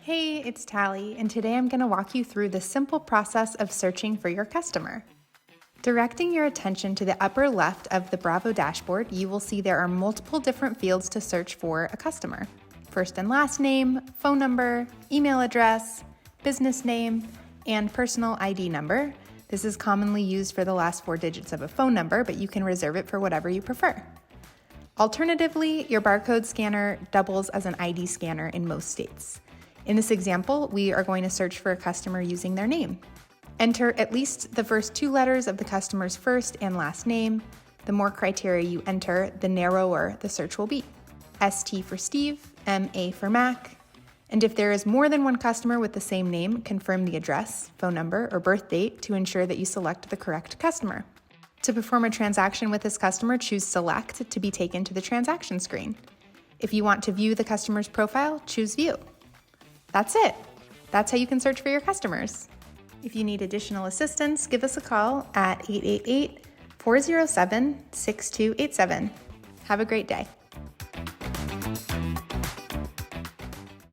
Hey, it's Tally, and today I'm going to walk you through the simple process of searching for your customer. Directing your attention to the upper left of the Bravo dashboard, you will see there are multiple different fields to search for a customer. First and last name, phone number, email address, business name, and personal ID number. This is commonly used for the last 4 digits of a phone number, but you can reserve it for whatever you prefer. Alternatively, your barcode scanner doubles as an ID scanner in most states. In this example, we are going to search for a customer using their name. Enter at least the first 2 letters of the customer's first and last name. The more criteria you enter, the narrower the search will be. ST for Steve, MA for Mac. And if there is more than one customer with the same name, confirm the address, phone number, or birth date to ensure that you select the correct customer. To perform a transaction with this customer, choose Select to be taken to the transaction screen. If you want to view the customer's profile, choose View. That's it. That's how you can search for your customers. If you need additional assistance, give us a call at 888-407-6287. Have a great day.